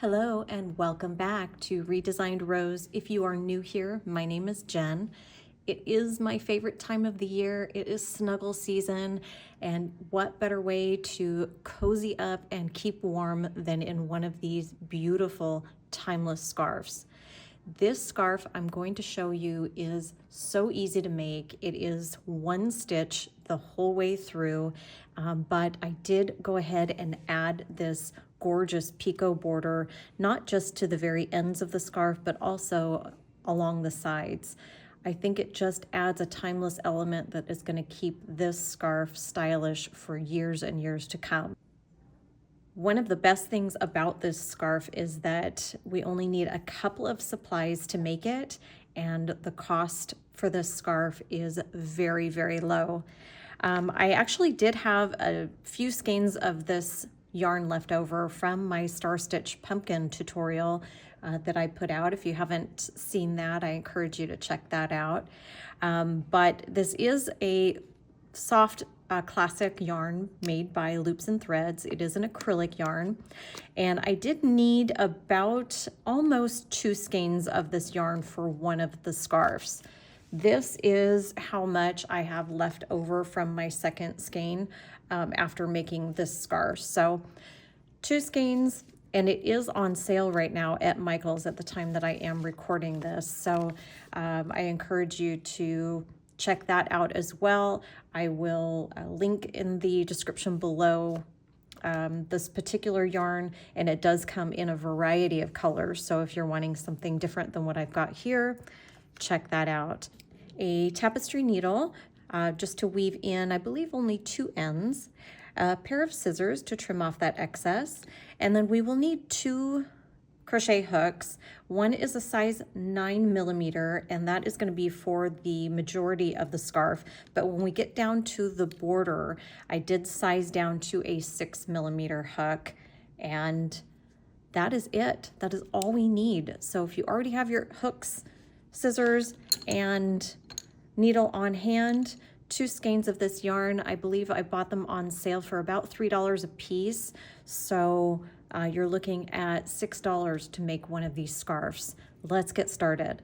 Hello and welcome back to Redesigned Rose. If you are new here, my name is Jen. It is my favorite time of the year. It is snuggle season, and what better way to cozy up and keep warm than in one of these beautiful timeless scarves. This scarf I'm going to show you is so easy to make. It is one stitch the whole way through, but I did go ahead and add this gorgeous picot border, not just to the very ends of the scarf, but also along the sides. I think it just adds a timeless element that is going to keep this scarf stylish for years and years to come. One of the best things about this scarf is that we only need a couple of supplies to make it, and the cost for this scarf is very, very low. I actually did have a few skeins of this yarn left over from my Star Stitch pumpkin tutorial that I put out. If you haven't seen that, I encourage you to check that out. But this is a soft classic yarn made by Loops and Threads. It is an acrylic yarn, and I did need about almost 2 skeins of this yarn for one of the scarves. This is how much I have left over from my second skein after making this scarf. So 2 skeins, and it is on sale right now at Michael's at the time that I am recording this. So I encourage you to check that out as well. I will link in the description below this particular yarn, and it does come in a variety of colors. So if you're wanting something different than what I've got here, check that out. A tapestry needle, just to weave in, I believe, only 2 ends, a pair of scissors to trim off that excess, and then we will need 2 crochet hooks. One is a size 9mm, and that is going to be for the majority of the scarf. But when we get down to the border, I did size down to a 6mm hook, and that is it. That is all we need. So if you already have your hooks, scissors, and needle on hand, 2 skeins of this yarn, I believe I bought them on sale for about $3 a piece. So you're looking at $6 to make one of these scarves. Let's get started.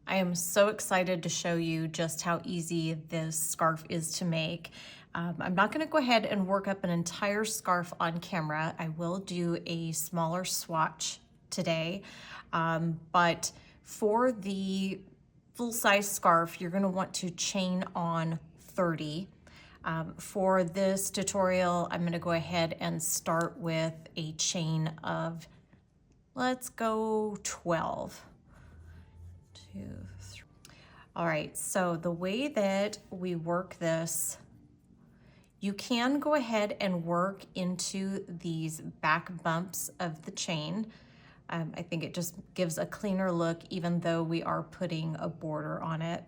I am so excited to show you just how easy this scarf is to make. I'm not going to go ahead and work up an entire scarf on camera. I will do a smaller swatch today, but for the full-size scarf, you're going to want to chain on 30. For this tutorial, I'm going to go ahead and start with a chain of, let's go 12. 2, 3. All right, so the way that we work this, you can go ahead and work into these back bumps of the chain. I think it just gives a cleaner look, even though we are putting a border on it.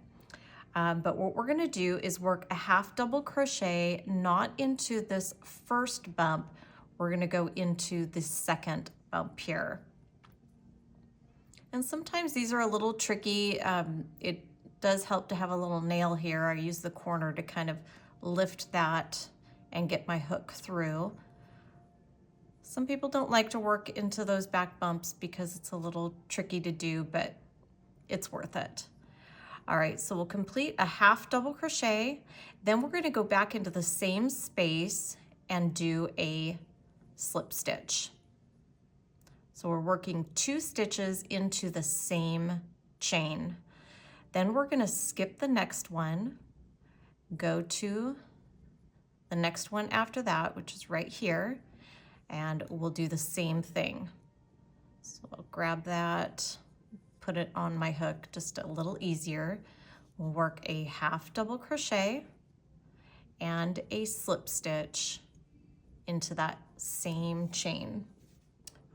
But what we're gonna do is work a half double crochet, not into this first bump. We're gonna go into the second bump here. And sometimes these are a little tricky. It does help to have a little nail here. I use the corner to kind of lift that and get my hook through. Some people don't like to work into those back bumps because it's a little tricky to do, but it's worth it. All right, so we'll complete a half double crochet. Then we're going to go back into the same space and do a slip stitch. So we're working 2 stitches into the same chain. Then we're going to skip the next one, go to the next one after that, which is right here, and we'll do the same thing. So I'll grab that, put it on my hook just a little easier. We'll work a half double crochet and a slip stitch into that same chain.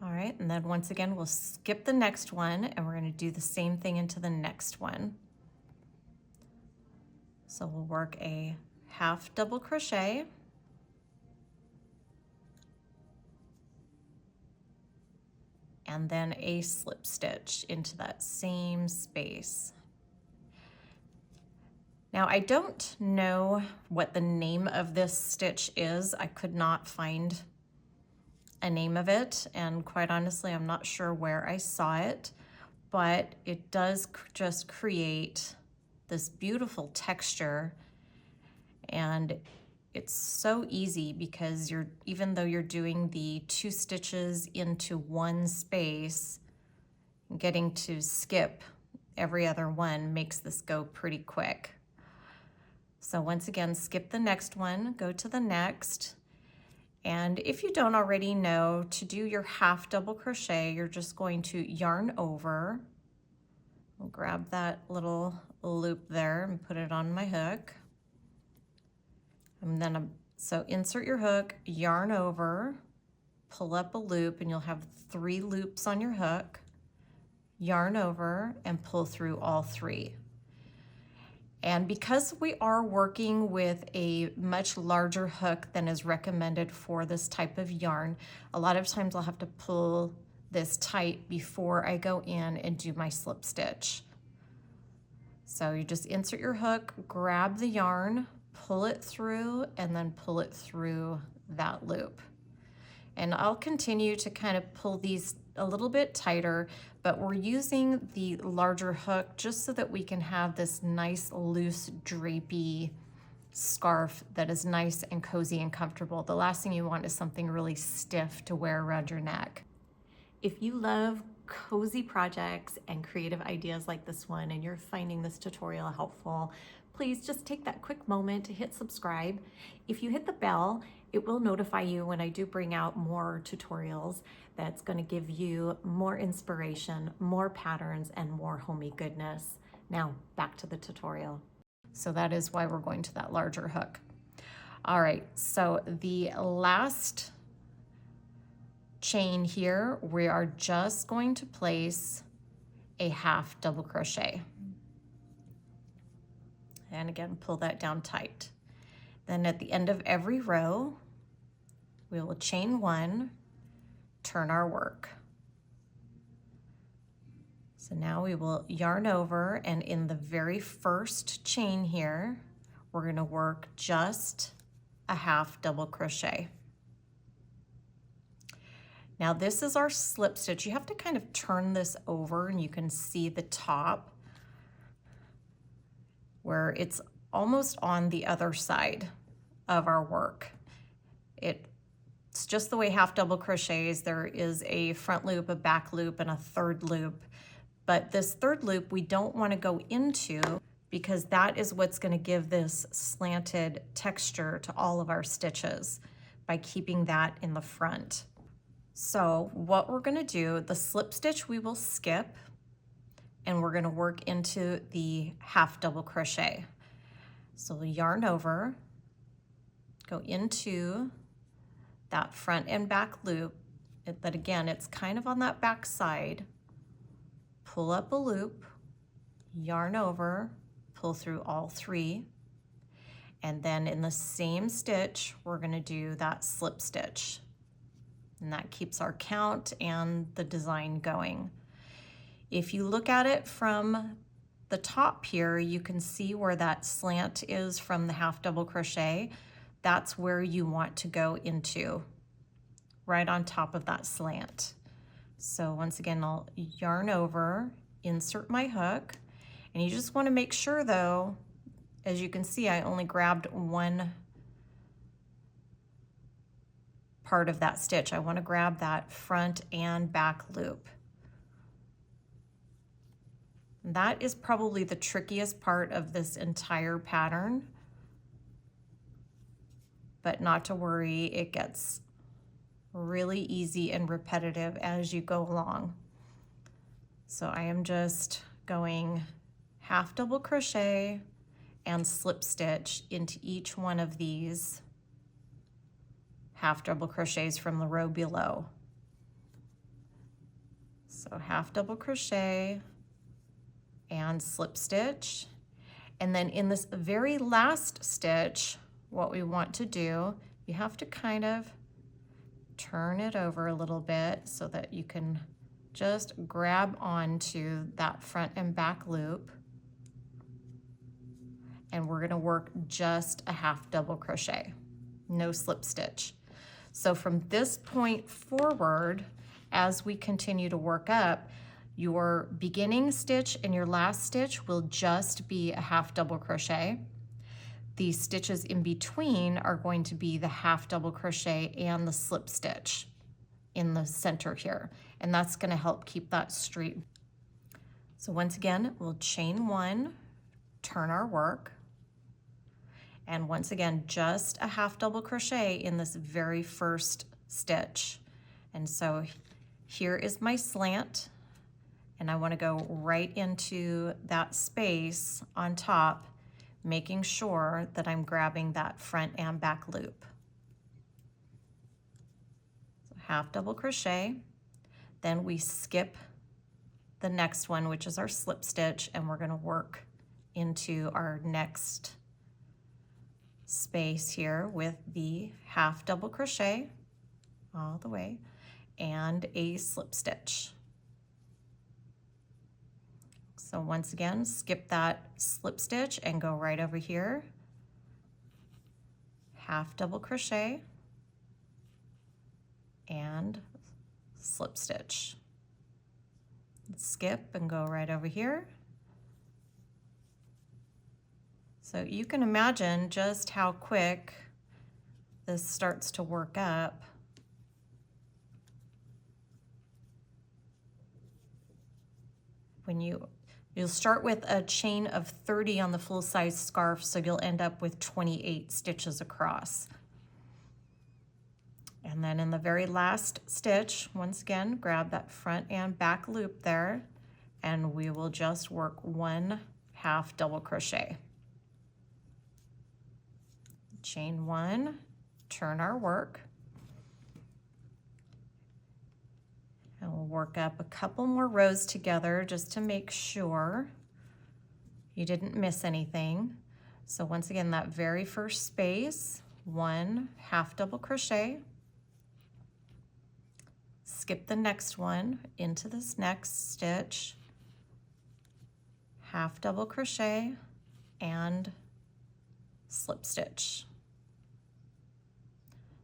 All right, and then once again, we'll skip the next one, and we're going to do the same thing into the next one. So we'll work a half double crochet, and then a slip stitch into that same space. Now, I don't know what the name of this stitch is. I could not find a name of it, and quite honestly, I'm not sure where I saw it, but it does just create this beautiful texture, and it's so easy because even though you're doing the 2 stitches into one space, getting to skip every other one makes this go pretty quick. So once again, skip the next one, go to the next. And if you don't already know, to do your half double crochet, you're just going to yarn over. I'll grab that little loop there and put it on my hook. And then, so insert your hook, yarn over, pull up a loop, and you'll have 3 loops on your hook. Yarn over and pull through all 3. And because we are working with a much larger hook than is recommended for this type of yarn, a lot of times I'll have to pull this tight before I go in and do my slip stitch. So you just insert your hook, grab the yarn, pull it through, and then pull it through that loop. And I'll continue to kind of pull these a little bit tighter, but we're using the larger hook just so that we can have this nice loose drapey scarf that is nice and cozy and comfortable. The last thing you want is something really stiff to wear around your neck. If you love cozy projects and creative ideas like this one and you're finding this tutorial helpful, please just take that quick moment to hit subscribe. If you hit the bell, it will notify you when I do bring out more tutorials that's going to give you more inspiration, more patterns, and more homey goodness. Now, back to the tutorial. So that is why we're going to that larger hook. All right, so the last chain here, we are just going to place a half double crochet. And again, pull that down tight. Then at the end of every row, we will chain 1, turn our work. So now we will yarn over, and in the very first chain here, we're going to work just a half double crochet. Now this is our slip stitch. You have to kind of turn this over and you can see the top where it's almost on the other side of our work. It's just the way half double crochets. There is a front loop, a back loop, and a third loop. But this third loop we don't want to go into because that is what's going to give this slanted texture to all of our stitches by keeping that in the front. So what we're going to do, the slip stitch we will skip, and we're going to work into the half double crochet. So we'll yarn over, go into that front and back loop, but again, it's kind of on that back side. Pull up a loop, yarn over, pull through all 3, and then in the same stitch, we're going to do that slip stitch. And that keeps our count and the design going. If you look at it from the top here, you can see where that slant is from the half double crochet. That's where you want to go into, right on top of that slant. So once again, I'll yarn over, insert my hook, and you just want to make sure though, as you can see, I only grabbed one part of that stitch. I want to grab that front and back loop. That is probably the trickiest part of this entire pattern, but not to worry, it gets really easy and repetitive as you go along. So I am just going half double crochet and slip stitch into each one of these half double crochets from the row below. So half double crochet and slip stitch. And then in this very last stitch, what we want to do, you have to kind of turn it over a little bit so that you can just grab onto that front and back loop. And we're going to work just a half double crochet, no slip stitch. So from this point forward, as we continue to work up, your beginning stitch and your last stitch will just be a half double crochet. The stitches in between are going to be the half double crochet and the slip stitch in the center here. And that's going to help keep that straight. So once again, we'll chain one, turn our work. And once again, just a half double crochet in this very first stitch. And so here is my slant, and I want to go right into that space on top, making sure that I'm grabbing that front and back loop. So half double crochet, then we skip the next one, which is our slip stitch, and we're going to work into our next space here with the half double crochet all the way and a slip stitch. So once again, skip that slip stitch and go right over here, half double crochet and slip stitch. Skip and go right over here. So you can imagine just how quick this starts to work up. When you'll start with a chain of 30 on the full size scarf, so you'll end up with 28 stitches across. And then in the very last stitch, once again, grab that front and back loop there, and we will just work one half double crochet. Chain one, turn our work, and we'll work up a couple more rows together just to make sure you didn't miss anything. So once again, that very first space, one half double crochet, skip the next one into this next stitch, half double crochet and slip stitch.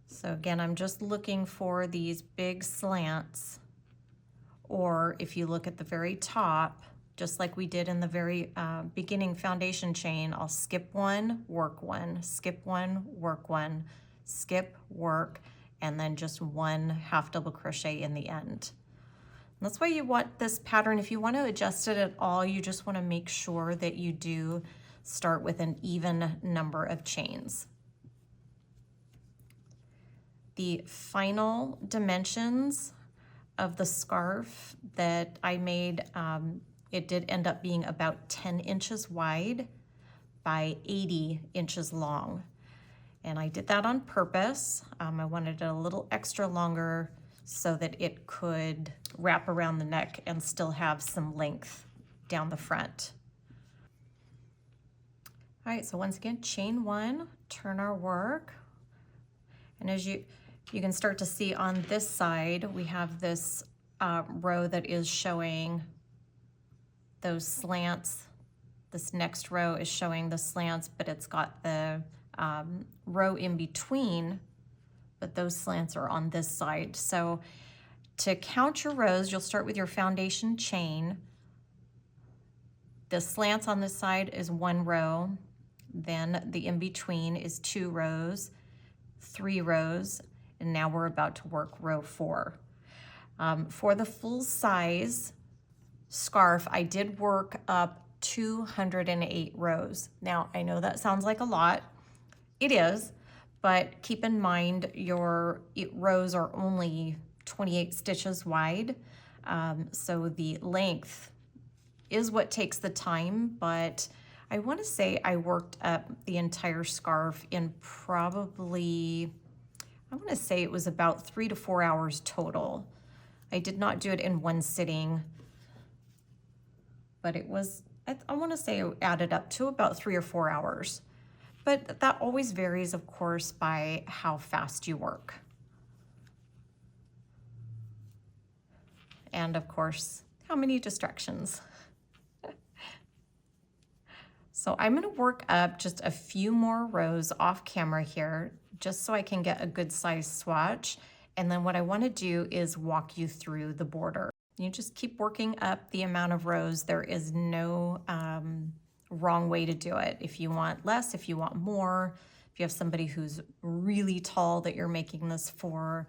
So again, I'm just looking for these big slants, or if you look at the very top, just like we did in the very beginning foundation chain, I'll skip one, work one, skip one, work one, skip, work, and then just one half double crochet in the end. And that's why you want this pattern. If you want to adjust it at all, you just want to make sure that you do start with an even number of chains. The final dimensions of the scarf that I made, it did end up being about 10 inches wide by 80 inches long. And I did that on purpose. I wanted it a little extra longer so that it could wrap around the neck and still have some length down the front. All right, so once again, chain one, turn our work. And as you can start to see on this side, we have this row that is showing those slants. This next row is showing the slants, but it's got the row in between, but those slants are on this side. So to count your rows, you'll start with your foundation chain. The slants on this side is one row, then the in-between is 2 rows, 3 rows, and now we're about to work row 4. For the full size scarf, I did work up 208 rows. Now, I know that sounds like a lot. It is, but keep in mind your rows are only 28 stitches wide, so the length is what takes the time, but I want to say I worked up the entire scarf in probably, I want to say it was about 3 to 4 hours total. I did not do it in one sitting, but it was, I want to say it added up to about 3 or 4 hours. But that always varies, of course, by how fast you work. And of course, how many distractions. So I'm going to work up just a few more rows off camera here just so I can get a good size swatch. And then what I want to do is walk you through the border. You just keep working up the amount of rows. There is no wrong way to do it. If you want less, if you want more, if you have somebody who's really tall that you're making this for,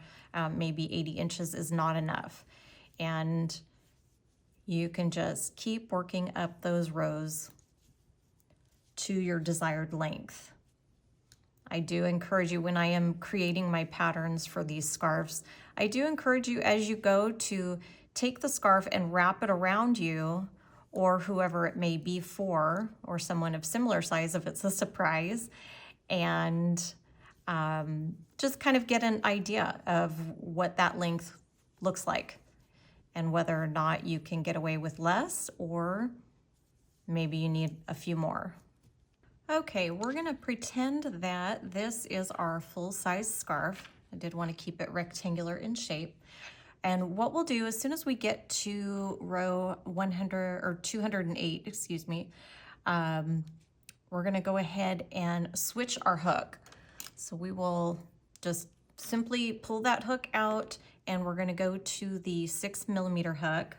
maybe 80 inches is not enough. And you can just keep working up those rows to your desired length. I do encourage you, when I am creating my patterns for these scarves, I do encourage you as you go to take the scarf and wrap it around you, or whoever it may be for, or someone of similar size if it's a surprise, and just kind of get an idea of what that length looks like and whether or not you can get away with less, or maybe you need a few more. Okay, we're gonna pretend that this is our full-size scarf. I did want to keep it rectangular in shape. And what we'll do, as soon as we get to row 100 or 208, excuse me, we're gonna go ahead and switch our hook. So we will just simply pull that hook out, and we're gonna go to the 6mm hook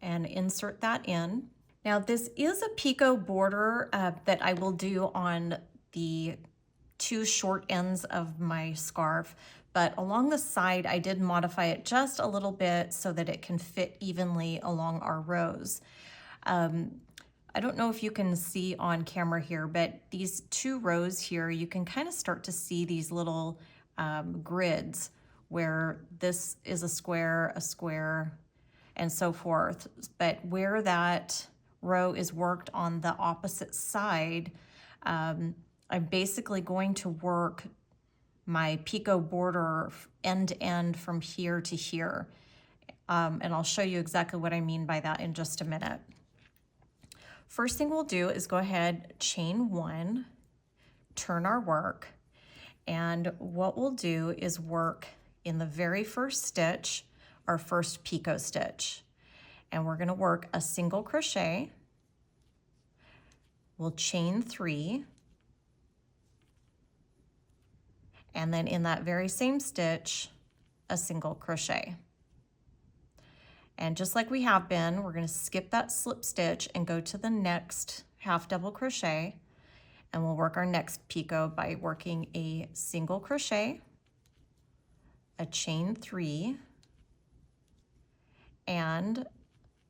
and insert that in. Now this is a picot border that I will do on the two short ends of my scarf, but along the side I did modify it just a little bit so that it can fit evenly along our rows. I don't know if you can see on camera here, but these two rows here, you can kind of start to see these little grids where this is a square, and so forth. But where that row is worked on the opposite side, I'm basically going to work my picot border end to end from here to here. And I'll show you exactly what I mean by that in just a minute. First thing we'll do is go ahead, chain 1, turn our work, and what we'll do is work in the very first stitch, our first picot stitch. And we're gonna work a single crochet. We'll chain 3. And then in that very same stitch, a single crochet. And just like we have been, we're gonna skip that slip stitch and go to the next half double crochet, and we'll work our next picot by working a single crochet, a chain 3, and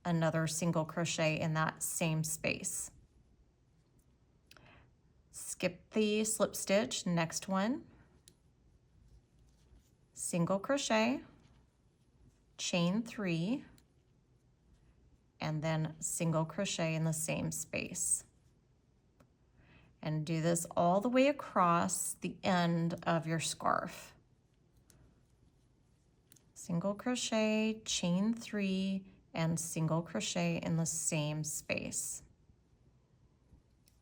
another single crochet in that same space. Skip the slip stitch, next one, single crochet, chain 3, and then single crochet in the same space. And do this all the way across the end of your scarf. Single crochet, chain 3, and single crochet in the same space.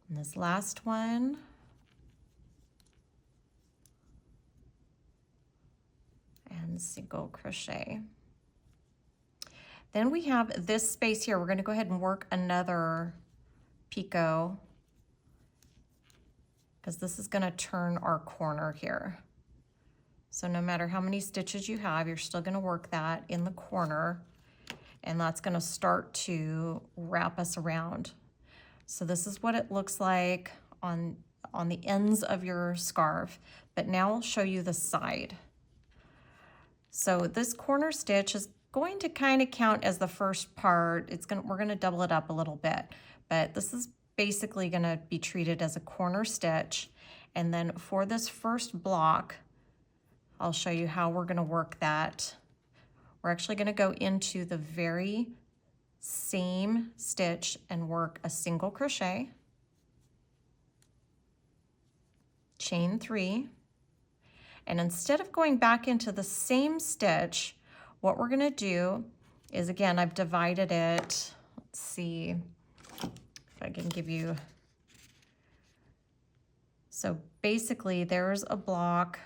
And this last one, and single crochet. Then we have this space here. We're going to go ahead and work another picot, because this is going to turn our corner here. So no matter how many stitches you have, you're still going to work that in the corner, and that's going to start to wrap us around. So this is what it looks like on the ends of your scarf, but now I'll show you the side. So this corner stitch is going to kind of count as the first part. We're going to double it up a little bit, but this is basically going to be treated as a corner stitch. And then for this first block, I'll show you how we're going to work that. We're actually going to go into the very same stitch and work a single crochet, chain 3, and instead of going back into the same stitch, what we're going to do is, again, I've divided it. Let's see if I can give you. So basically there's a block,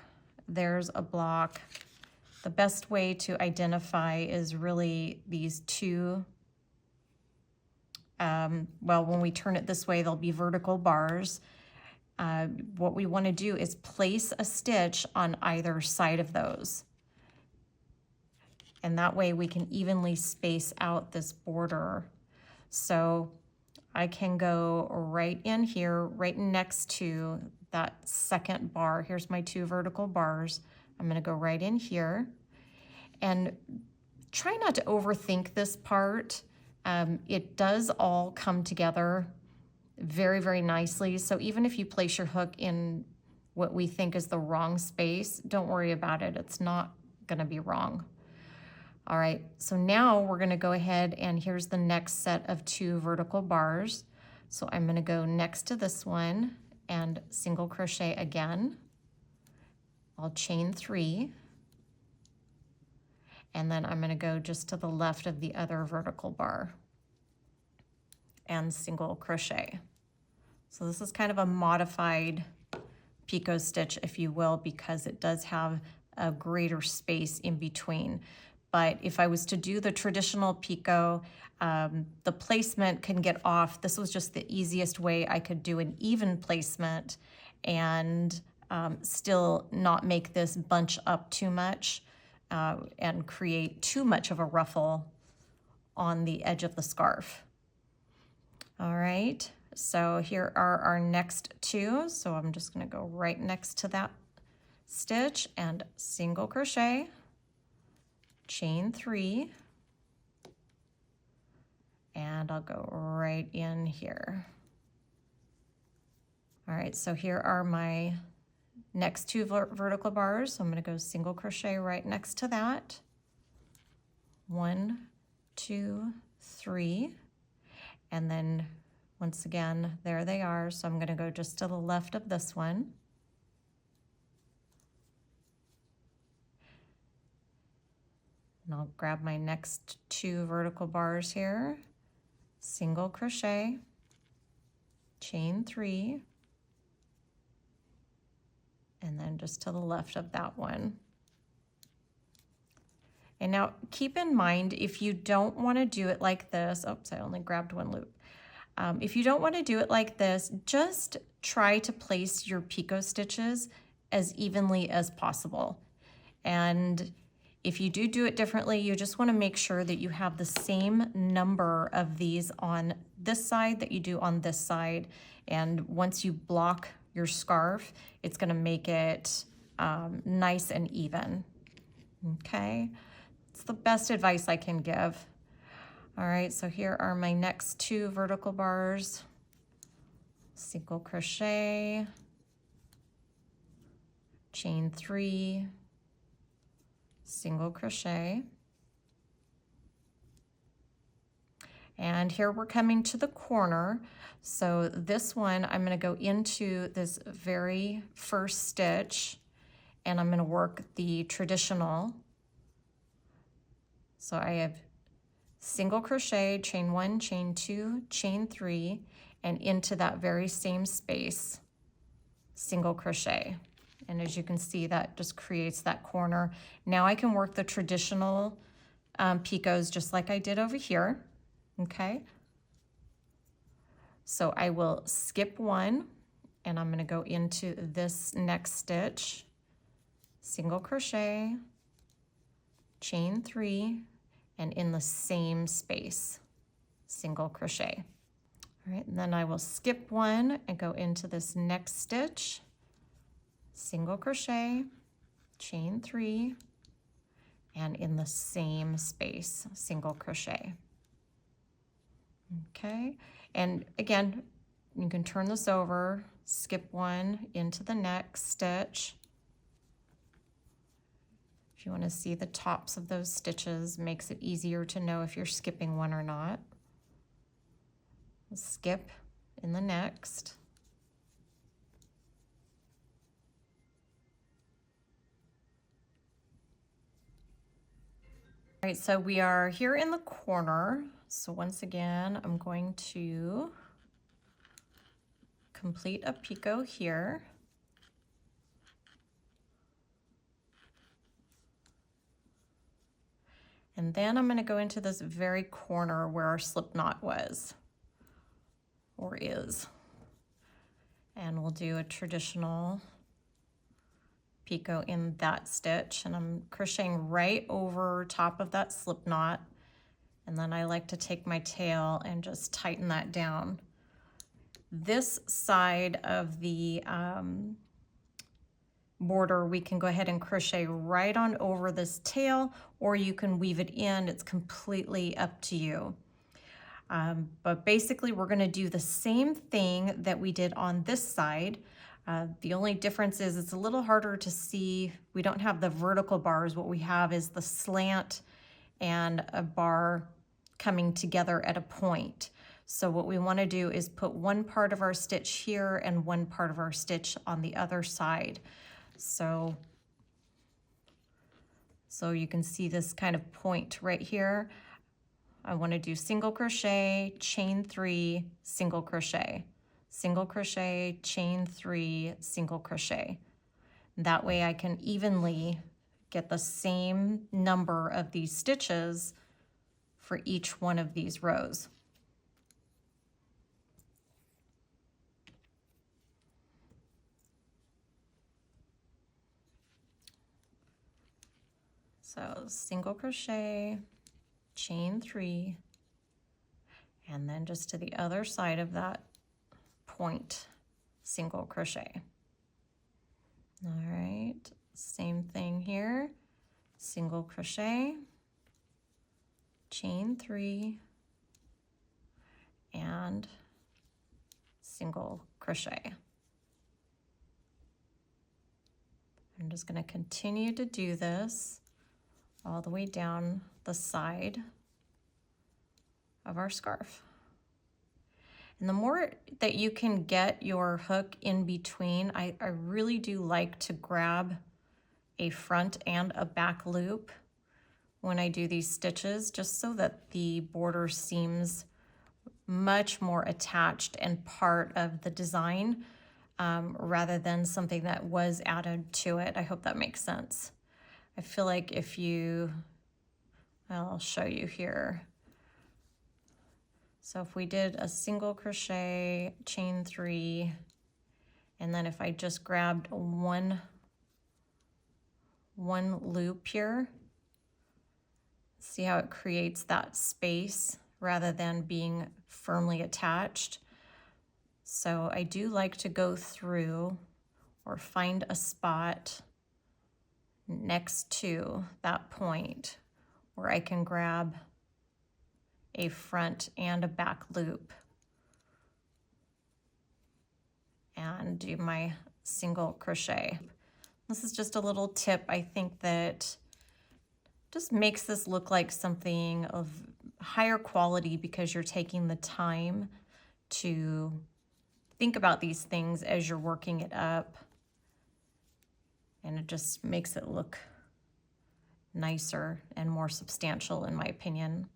there's a block. The best way to identify is really these two. Well, when we turn it this way, there'll be vertical bars. what we want to do is place a stitch on either side of those. And that way we can evenly space out this border. So I can go right in here, right next to that second bar. Here's my 2 vertical bars. I'm going to go right in here. And try not to overthink this part. It does all come together very, very nicely. So even if you place your hook in what we think is the wrong space, don't worry about it. It's not going to be wrong. All right, so now we're going to go ahead and here's the next set of 2 vertical bars. So I'm going to go next to this one and single crochet again. I'll chain 3. And then I'm going to go just to the left of the other vertical bar and single crochet. So this is kind of a modified picot stitch, if you will, because it does have a greater space in between. But if I was to do the traditional picot, the placement can get off. This was just the easiest way I could do an even placement and still not make this bunch up too much and create too much of a ruffle on the edge of the scarf. All right, so here are our next 2. So I'm just going to go right next to that stitch and single crochet, chain 3, and I'll go right in here. All right, so here are my next 2 vertical bars. So I'm going to go single crochet right next to that. 1, 2, 3, and then once again, there they are. So I'm going to go just to the left of this one. And I'll grab my next 2 vertical bars here, single crochet, chain 3, and then just to the left of that one. And now keep in mind, if you don't want to do it like this, oops, I only grabbed 1 loop. If you don't want to do it like this, just try to place your picot stitches as evenly as possible. And if you do it differently, you just want to make sure that you have the same number of these on this side that you do on this side. And once you block your scarf, it's going to make it nice and even. Okay, it's the best advice I can give. All right, so here are my next 2 vertical bars, single crochet, chain 3, single crochet. And here we're coming to the corner. So this one, I'm going to go into this very first stitch and I'm going to work the traditional. So I have single crochet, chain 1, chain 2, chain 3, and into that very same space, single crochet. And as you can see, that just creates that corner. Now I can work the traditional picots just like I did over here, okay? So I will skip 1, and I'm gonna go into this next stitch, single crochet, chain 3, and in the same space, single crochet. All right, and then I will skip 1 and go into this next stitch, single crochet, chain 3, and in the same space, single crochet. Okay, and again, you can turn this over, skip 1 into the next stitch. If you want to see the tops of those stitches, makes it easier to know if you're skipping 1 or not. Skip in the next. All right, so we are here in the corner. So once again, I'm going to complete a picot here. And then I'm going to go into this very corner where our slip knot was, or is. And we'll do a traditional picot in that stitch, and I'm crocheting right over top of that slip knot, and then I like to take my tail and just tighten that down. This side of the border, we can go ahead and crochet right on over this tail, or you can weave it in. It's completely up to you. But basically we're going to do the same thing that we did on this side. The only difference is it's a little harder to see. We don't have the vertical bars. What we have is the slant and a bar coming together at a point. So what we want to do is put one part of our stitch here and one part of our stitch on the other side. So you can see this kind of point right here. I want to do single crochet, chain 3, single crochet. Single crochet, chain 3, single crochet. That way I can evenly get the same number of these stitches for each one of these rows. So single crochet, chain 3, and then just to the other side of that point, single crochet. All right, same thing here, single crochet, chain 3, and single crochet. I'm just going to continue to do this all the way down the side of our scarf. And the more that you can get your hook in between, I really do like to grab a front and a back loop when I do these stitches, just so that the border seems much more attached and part of the design rather than something that was added to it. I hope that makes sense. I feel like if you, I'll show you here. So if we did a single crochet, chain 3, and then if I just grabbed one loop here, see how it creates that space rather than being firmly attached. So I do like to go through or find a spot next to that point where I can grab a front and a back loop and do my single crochet. This is just a little tip. I think that just makes this look like something of higher quality because you're taking the time to think about these things as you're working it up, and it just makes it look nicer and more substantial in my opinion.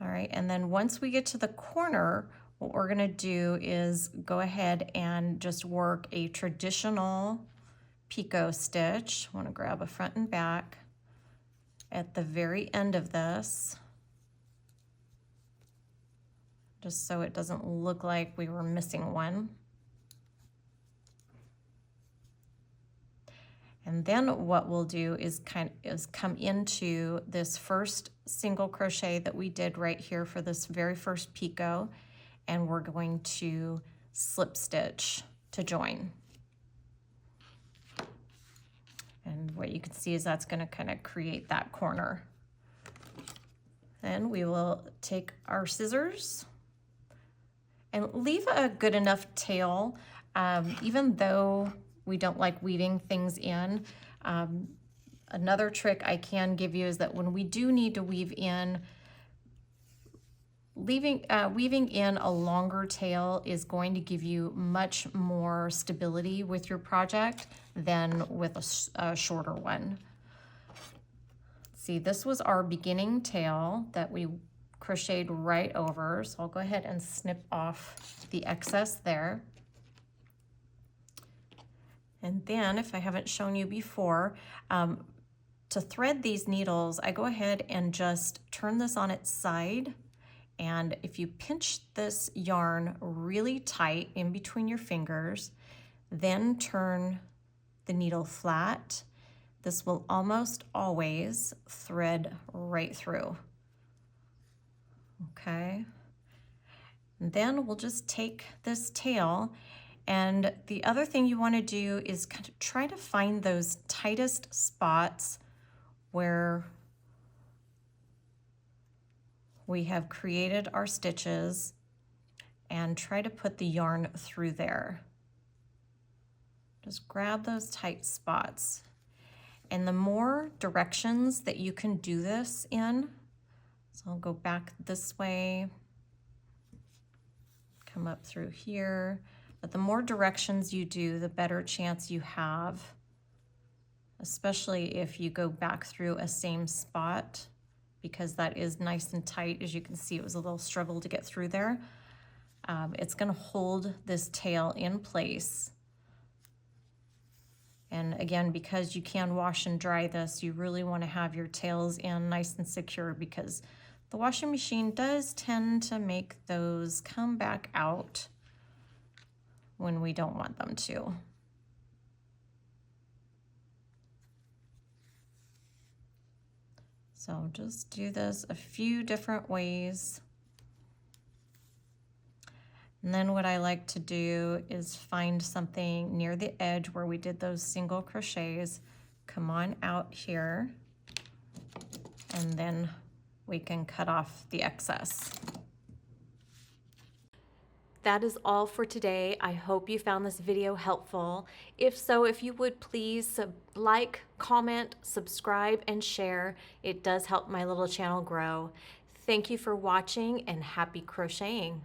All right, and then once we get to the corner, what we're gonna do is go ahead and just work a traditional picot stitch. I wanna grab a front and back at the very end of this, just so it doesn't look like we were missing one. And then what we'll do is come into this first single crochet that we did right here for this very first picot, and we're going to slip stitch to join. And what you can see is that's going to kind of create that corner. Then we will take our scissors and leave a good enough tail, even though we don't like weaving things in. Another trick I can give you is that when we do need to weave in, weaving in a longer tail is going to give you much more stability with your project than with a shorter one. See, this was our beginning tail that we crocheted right over, so I'll go ahead and snip off the excess there. And then, if I haven't shown you before, to thread these needles, I go ahead and just turn this on its side And if you pinch this yarn really tight in between your fingers, then turn the needle flat, this will almost always thread right through. Okay. And then we'll just take this tail, and the other thing you want to do is kind of try to find those tightest spots where we have created our stitches and try to put the yarn through there. Just grab those tight spots. And the more directions that you can do this in, so I'll go back this way, come up through here, but the more directions you do, the better chance you have, especially if you go back through a same spot, because that is nice and tight. As you can see, it was a little struggle to get through there. It's gonna hold this tail in place. And again, because you can wash and dry this, you really wanna have your tails in nice and secure, because the washing machine does tend to make those come back out when we don't want them to. So just do this a few different ways. And then what I like to do is find something near the edge where we did those single crochets, come on out here, and then we can cut off the excess. That is all for today. I hope you found this video helpful. If so, if you would please like, comment, subscribe, and share. It does help my little channel grow. Thank you for watching, and happy crocheting.